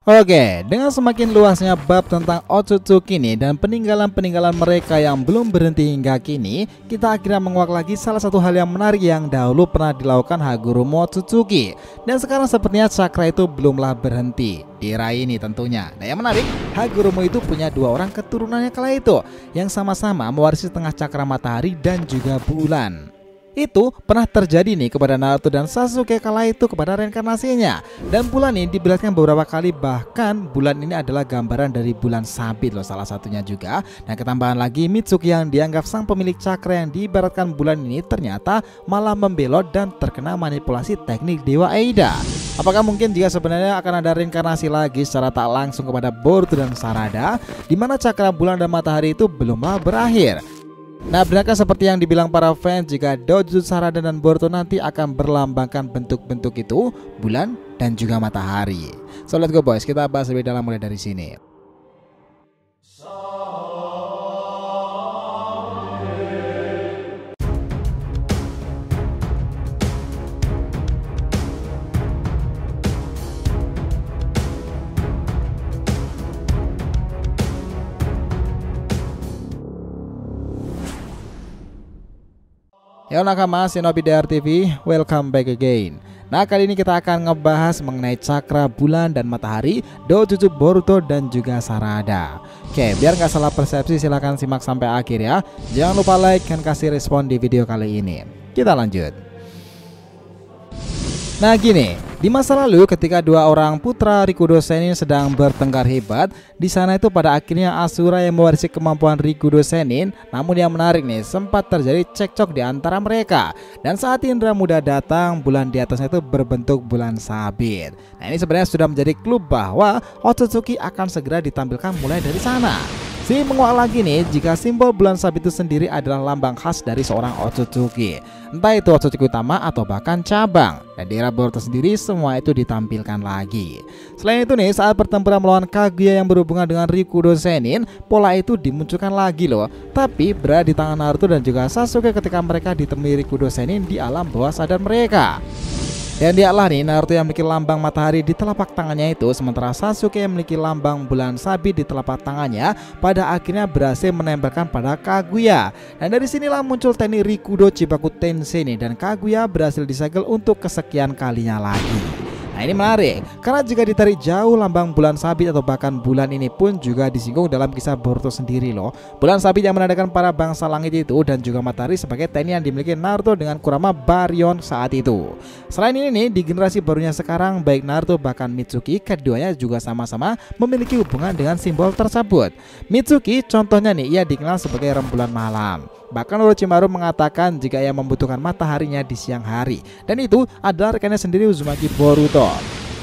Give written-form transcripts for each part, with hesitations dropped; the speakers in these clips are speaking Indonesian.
Oke, dengan semakin luasnya bab tentang Otsutsuki nih dan peninggalan-peninggalan mereka yang belum berhenti hingga kini, kita akhirnya menguak lagi salah satu hal yang menarik yang dahulu pernah dilakukan Hagoromo Otsutsuki. Dan sekarang sepertinya cakra itu belumlah berhenti diraih ini tentunya. Nah yang menarik, Hagoromo itu punya dua orang keturunannya kala itu yang sama-sama mewarisi setengah cakra matahari dan juga bulan. Itu pernah terjadi nih kepada Naruto dan Sasuke kala itu kepada reinkarnasinya. Dan bulan ini diperlihatkan beberapa kali, bahkan bulan ini adalah gambaran dari bulan sabit loh salah satunya juga. Dan ketambahan lagi, Mitsuki yang dianggap sang pemilik cakra yang diibaratkan bulan ini ternyata malah membelot dan terkena manipulasi teknik Dewa Eida. Apakah mungkin jika sebenarnya akan ada reinkarnasi lagi secara tak langsung kepada Boruto dan Sarada, di mana cakra bulan dan matahari itu belumlah berakhir? Nah, benarkah seperti yang dibilang para fans jika Dojutsu Sarada dan Boruto nanti akan berlambangkan bentuk-bentuk itu, bulan dan juga matahari? So let's go boys, kita bahas lebih dalam mulai dari sini. Yo nakama, Shinobi DR TV, welcome back again. Nah kali ini kita akan ngebahas mengenai cakra bulan dan matahari Dojutsu Boruto dan juga Sarada. Oke, biar nggak salah persepsi silahkan simak sampai akhir ya. Jangan lupa like dan kasih respon di video kali ini. Kita lanjut. Nah gini, di masa lalu ketika dua orang putra Rikudo Sennin sedang bertengkar hebat, di sana itu pada akhirnya Asura yang mewarisi kemampuan Rikudo Sennin. Namun yang menarik nih, sempat terjadi cekcok di antara mereka. Dan saat Indra Muda datang, bulan di atasnya itu berbentuk bulan sabit. Nah ini sebenarnya sudah menjadi clue bahwa Otsutsuki akan segera ditampilkan mulai dari sana. Si menguak lagi nih jika simbol bulan sabit itu sendiri adalah lambang khas dari seorang Otsutsuki, entah itu Otsutsuki utama atau bahkan cabang. Dan di era Boruto sendiri semua itu ditampilkan lagi. Selain itu nih, saat pertempuran melawan Kaguya yang berhubungan dengan Rikudo Sennin, pola itu dimunculkan lagi loh, tapi berada di tangan Naruto dan juga Sasuke ketika mereka ditemui Rikudo Sennin di alam bawah sadar mereka. Dan dialah nih Naruto yang memiliki lambang matahari di telapak tangannya itu, sementara Sasuke yang memiliki lambang bulan sabit di telapak tangannya pada akhirnya berhasil menempelkan pada Kaguya. Dan dari sinilah muncul teknik Rikudo Chibaku Tensei nih, dan Kaguya berhasil disegel untuk kesekian kalinya lagi. Nah ini menarik, karena jika ditarik jauh lambang bulan sabit atau bahkan bulan ini pun juga disinggung dalam kisah Boruto sendiri loh. Bulan sabit yang menandakan para bangsa langit itu dan juga matahari sebagai teknik yang dimiliki Naruto dengan Kurama Baryon saat itu. Selain ini nih, di generasi barunya sekarang baik Naruto bahkan Mitsuki, keduanya juga sama-sama memiliki hubungan dengan simbol tersebut. Mitsuki contohnya nih, ia dikenal sebagai rembulan malam. Bahkan Orochimaru mengatakan jika ia membutuhkan mataharinya di siang hari, dan itu adalah rekannya sendiri Uzumaki Boruto.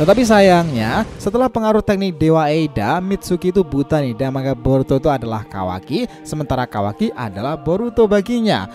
Tetapi sayangnya setelah pengaruh teknik Dewa Eida, Mitsuki itu buta nih dan menganggap Boruto itu adalah Kawaki, sementara Kawaki adalah Boruto baginya.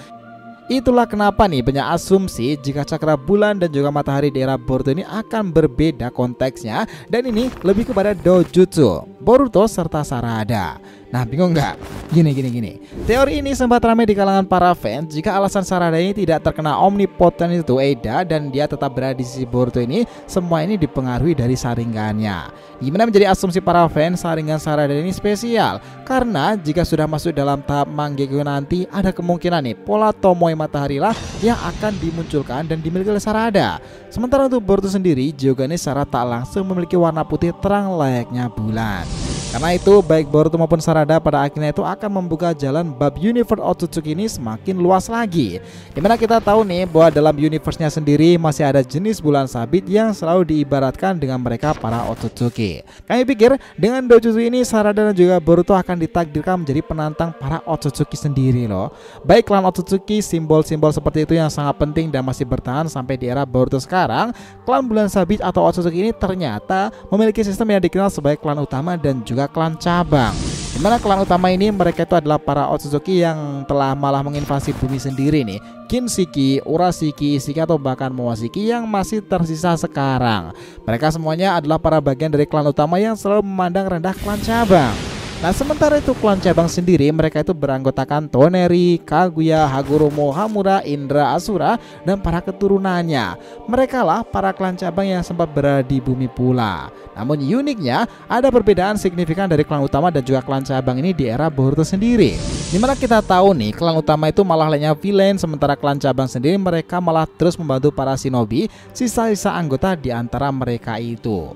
Itulah kenapa nih banyak asumsi jika cakra bulan dan juga matahari di era Boruto ini akan berbeda konteksnya, dan ini lebih kepada Dojutsu, Boruto serta Sarada. Nah bingung nggak? Gini. Teori ini sempat ramai di kalangan para fans jika alasan Sarada ini tidak terkena omnipoten itu Eida dan dia tetap berada di sisi Boruto ini, semua ini dipengaruhi dari saringannya. Gimana menjadi asumsi para fans, saringan Sarada ini spesial karena jika sudah masuk dalam tahap Mangekyou nanti ada kemungkinan nih pola Tomoe matahari lah yang akan dimunculkan dan dimiliki oleh Sarada. Sementara untuk Boruto sendiri juga ini secara tak langsung memiliki warna putih terang layaknya bulan. Karena itu baik Boruto maupun Sarada pada akhirnya itu akan membuka jalan bab universe Otsutsuki ini semakin luas lagi. Dimana kita tahu nih bahwa dalam universe-nya sendiri masih ada jenis bulan sabit yang selalu diibaratkan dengan mereka para Otsutsuki. Kami pikir dengan Dojutsu ini Sarada dan juga Boruto akan ditakdirkan menjadi penantang para Otsutsuki sendiri loh. Baik klan Otsutsuki, simbol-simbol seperti itu yang sangat penting dan masih bertahan sampai di era Boruto sekarang. Klan bulan sabit atau Otsutsuki ini ternyata memiliki sistem yang dikenal sebagai klan utama dan juga klan cabang. Dimana klan utama ini mereka itu adalah para Otsutsuki yang telah malah menginvasi bumi sendiri nih, Kinshiki, Urashiki, Ishiki atau bahkan Momoshiki yang masih tersisa sekarang. Mereka semuanya adalah para bagian dari klan utama yang selalu memandang rendah klan cabang. Nah sementara itu klan cabang sendiri mereka itu beranggotakan Toneri, Kaguya, Hagoromo, Hamura, Indra, Asura, dan para keturunannya. Mereka lah para klan cabang yang sempat berada di bumi pula. Namun uniknya ada perbedaan signifikan dari klan utama dan juga klan cabang ini di era Boruto sendiri. Dimana kita tahu nih klan utama itu malah lainnya villain, sementara klan cabang sendiri mereka malah terus membantu para shinobi, sisa-sisa anggota di antara mereka itu.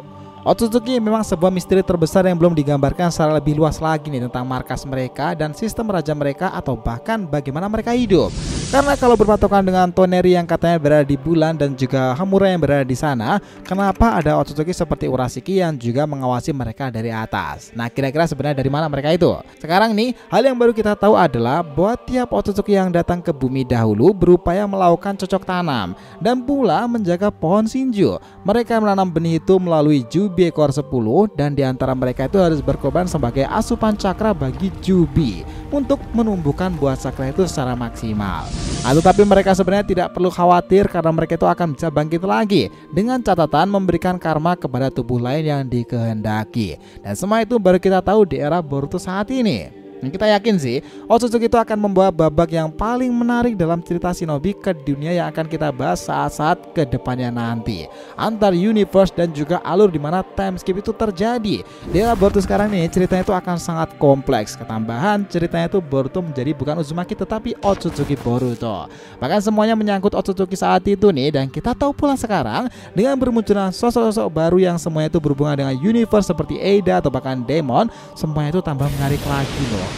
Otsutsuki memang sebuah misteri terbesar yang belum digambarkan secara lebih luas lagi nih tentang markas mereka dan sistem raja mereka atau bahkan bagaimana mereka hidup. Karena kalau berpatokan dengan Toneri yang katanya berada di bulan dan juga Hamura yang berada di sana, kenapa ada Otsutsuki seperti Urashiki yang juga mengawasi mereka dari atas? Nah kira-kira sebenarnya dari mana mereka itu? Sekarang nih hal yang baru kita tahu adalah bahwa tiap Otsutsuki yang datang ke bumi dahulu berupaya melakukan cocok tanam dan pula menjaga pohon Shinju. Mereka menanam benih itu melalui Jubi ekor 10 dan diantara mereka itu harus berkorban sebagai asupan cakra bagi Jubi untuk menumbuhkan buah cakra itu secara maksimal. Tetapi mereka sebenarnya tidak perlu khawatir karena mereka itu akan bisa bangkit lagi dengan catatan memberikan karma kepada tubuh lain yang dikehendaki. Dan semua itu baru kita tahu di era Boruto saat ini. Kita yakin sih Otsutsuki itu akan membawa babak yang paling menarik dalam cerita shinobi ke dunia yang akan kita bahas saat-saat ke depannya nanti, antar universe dan juga alur dimana time skip itu terjadi. Di era Boruto sekarang nih ceritanya itu akan sangat kompleks. Ketambahan ceritanya itu Boruto menjadi bukan Uzumaki tetapi Otsutsuki Boruto. Bahkan semuanya menyangkut Otsutsuki saat itu nih. Dan kita tahu pula sekarang dengan bermunculan sosok-sosok baru yang semuanya itu berhubungan dengan universe seperti Eida atau bahkan Demon, semuanya itu tambah menarik lagi loh.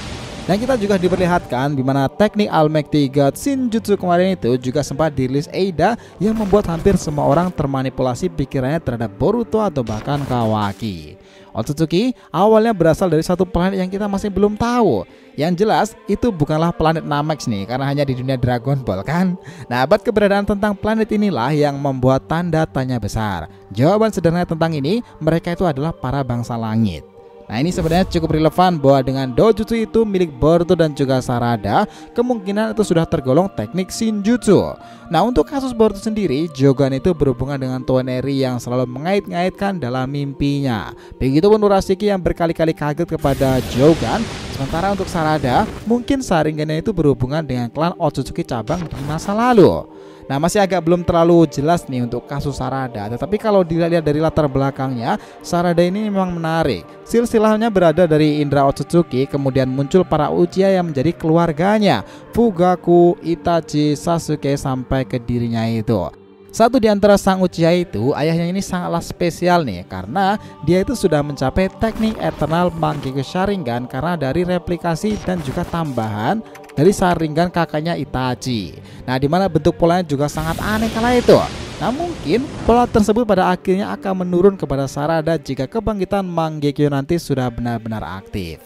Dan kita juga diperlihatkan di mana teknik Almighty God Shinjutsu kemarin itu juga sempat dirilis Eida yang membuat hampir semua orang termanipulasi pikirannya terhadap Boruto atau bahkan Kawaki. Otsutsuki awalnya berasal dari satu planet yang kita masih belum tahu. Yang jelas itu bukanlah planet Namex nih, karena hanya di dunia Dragon Ball kan. Nah buat keberadaan tentang planet inilah yang membuat tanda tanya besar. Jawaban sederhana tentang ini, mereka itu adalah para bangsa langit. Nah ini sebenarnya cukup relevan bahwa dengan dojutsu itu milik Boruto dan juga Sarada, kemungkinan itu sudah tergolong teknik Shinjutsu. Nah untuk kasus Boruto sendiri, Jogan itu berhubungan dengan Toneri yang selalu mengait-ngaitkan dalam mimpinya. Begitupun Urashiki yang berkali-kali kaget kepada Jogan. Sementara untuk Sarada, mungkin Sharingannya itu berhubungan dengan klan Otsutsuki cabang di masa lalu. Nah masih agak belum terlalu jelas nih untuk kasus Sarada. Tetapi kalau dilihat dari latar belakangnya, Sarada ini memang menarik. Silsilahnya berada dari Indra Otsutsuki, kemudian muncul para Uchiha yang menjadi keluarganya, Fugaku, Itachi, Sasuke sampai ke dirinya itu. Satu di antara sang Uchiha itu, ayahnya ini sangatlah spesial nih, karena dia itu sudah mencapai teknik Eternal Mangekyou Sharingan karena dari replikasi dan juga tambahan dari Sharingan kakaknya Itachi. Nah dimana bentuk polanya juga sangat aneh kala itu. Nah mungkin pola tersebut pada akhirnya akan menurun kepada Sarada jika kebangkitan Mangekyou nanti sudah benar-benar aktif.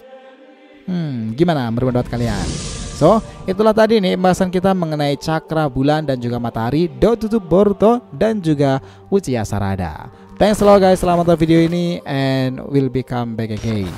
Gimana menurut pendapat kalian? So, itulah tadi nih pembahasan kita mengenai cakra bulan dan juga matahari, dojutsu Boruto dan juga Uchiha Sarada. Thanks a lot guys, selamat nonton video ini and we'll be come back again.